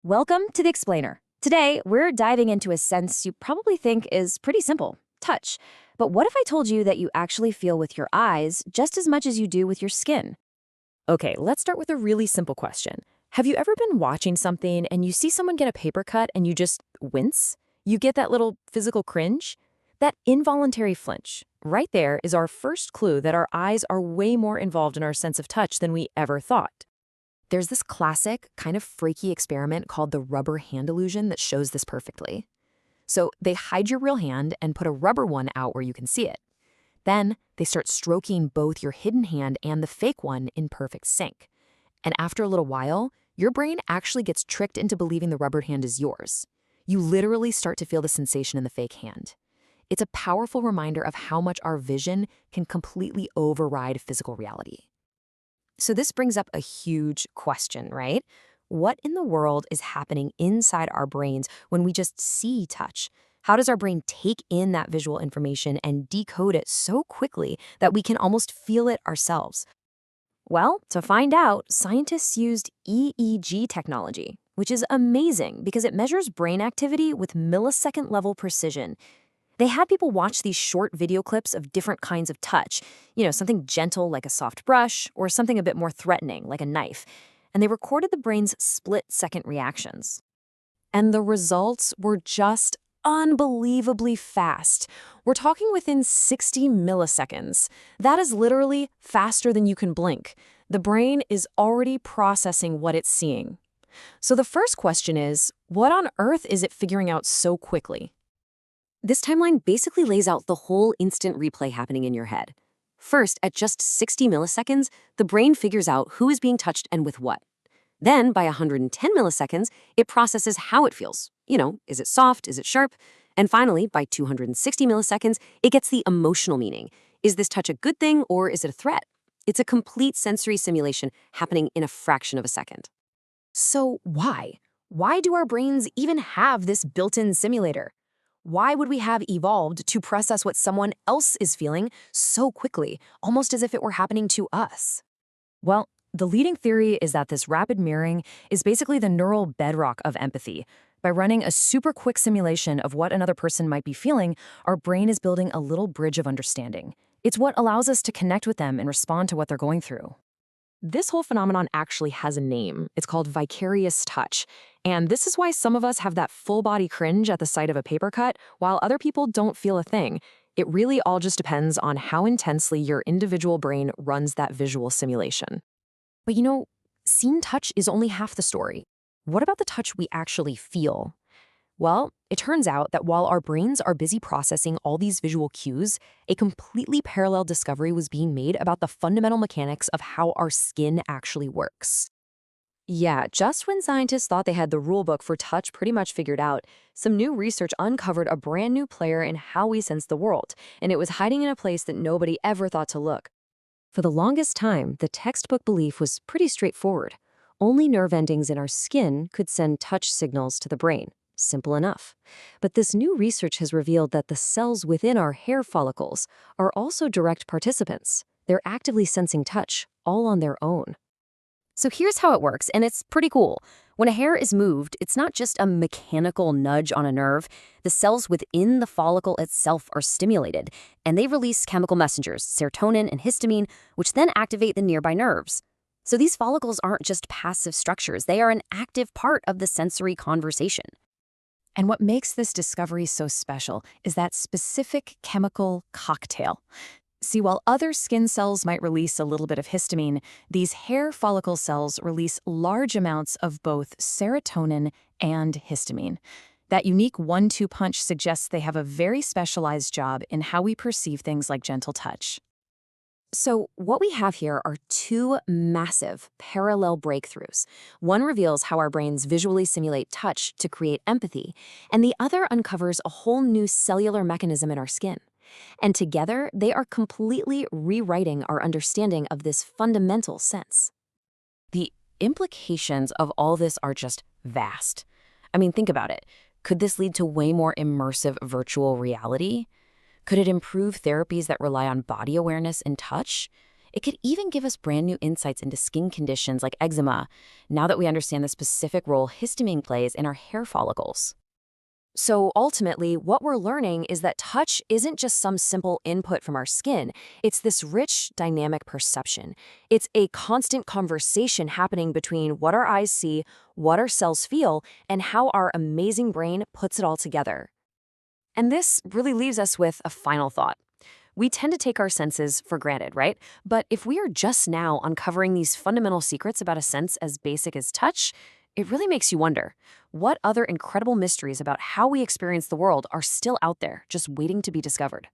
Welcome to the Explainer. Today, we're diving into a sense you probably think is pretty simple touch. But what if I told you that you actually feel with your eyes just as much as you do with your skin? Okay, let's start with a really simple question. Have you ever been watching something and you see someone get a paper cut and you just wince? You get that little physical cringe? That involuntary flinch. Right there is our first clue that our eyes are way more involved in our sense of touch than we ever thought. There's this classic, kind of freaky experiment called the rubber hand illusion that shows this perfectly. So they hide your real hand and put a rubber one out where you can see it. Then they start stroking both your hidden hand and the fake one in perfect sync. And after a little while, your brain actually gets tricked into believing the rubber hand is yours. You literally start to feel the sensation in the fake hand. It's a powerful reminder of how much our vision can completely override physical reality. So, this brings up a huge question, right? What in the world is happening inside our brains when we just see touch? How does our brain take in that visual information and decode it so quickly that we can almost feel it ourselves? Well, to find out, scientists used EEG technology, which is amazing because it measures brain activity with millisecond level precision. They had people watch these short video clips of different kinds of touch, something gentle like a soft brush or something a bit more threatening like a knife, and they recorded the brain's split-second reactions. And the results were just unbelievably fast. We're talking within 60 milliseconds. That is literally faster than you can blink. The brain is already processing what it's seeing. So the first question is, what on earth is it figuring out so quickly? This timeline basically lays out the whole instant replay happening in your head. First, at just 60 milliseconds, the brain figures out who is being touched and with what. Then, by 110 milliseconds, it processes how it feels. Is it soft? Is it sharp? And finally, by 260 milliseconds, it gets the emotional meaning. Is this touch a good thing or is it a threat? It's a complete sensory simulation happening in a fraction of a second. So why? Why do our brains even have this built-in simulator? Why would we have evolved to process what someone else is feeling so quickly, almost as if it were happening to us? Well, the leading theory is that this rapid mirroring is basically the neural bedrock of empathy. By running a super quick simulation of what another person might be feeling, our brain is building a little bridge of understanding. It's what allows us to connect with them and respond to what they're going through. This whole phenomenon actually has a name. It's called vicarious touch. And this is why some of us have that full-body cringe at the sight of a paper cut, while other people don't feel a thing. It really all just depends on how intensely your individual brain runs that visual simulation. But seeing touch is only half the story. What about the touch we actually feel? Well, it turns out that while our brains are busy processing all these visual cues, a completely parallel discovery was being made about the fundamental mechanics of how our skin actually works. Yeah, just when scientists thought they had the rulebook for touch pretty much figured out, some new research uncovered a brand new player in how we sense the world, and it was hiding in a place that nobody ever thought to look. For the longest time, the textbook belief was pretty straightforward. Only nerve endings in our skin could send touch signals to the brain. Simple enough. But this new research has revealed that the cells within our hair follicles are also direct participants. They're actively sensing touch, all on their own. So here's how it works, and it's pretty cool. When a hair is moved, it's not just a mechanical nudge on a nerve. The cells within the follicle itself are stimulated, and they release chemical messengers, serotonin and histamine, which then activate the nearby nerves. So these follicles aren't just passive structures, they are an active part of the sensory conversation. And what makes this discovery so special is that specific chemical cocktail. See, while other skin cells might release a little bit of histamine, these hair follicle cells release large amounts of both serotonin and histamine. That unique 1-2 punch suggests they have a very specialized job in how we perceive things like gentle touch. So what we have here are two massive parallel breakthroughs. One reveals how our brains visually simulate touch to create empathy, and the other uncovers a whole new cellular mechanism in our skin. And together, they are completely rewriting our understanding of this fundamental sense. The implications of all this are just vast. I mean, think about it. Could this lead to way more immersive virtual reality? Could it improve therapies that rely on body awareness and touch? It could even give us brand new insights into skin conditions like eczema, now that we understand the specific role histamine plays in our hair follicles. So ultimately, what we're learning is that touch isn't just some simple input from our skin. It's this rich, dynamic perception. It's a constant conversation happening between what our eyes see, what our cells feel, and how our amazing brain puts it all together. And this really leaves us with a final thought. We tend to take our senses for granted, right? But if we are just now uncovering these fundamental secrets about a sense as basic as touch, it really makes you wonder, what other incredible mysteries about how we experience the world are still out there, just waiting to be discovered?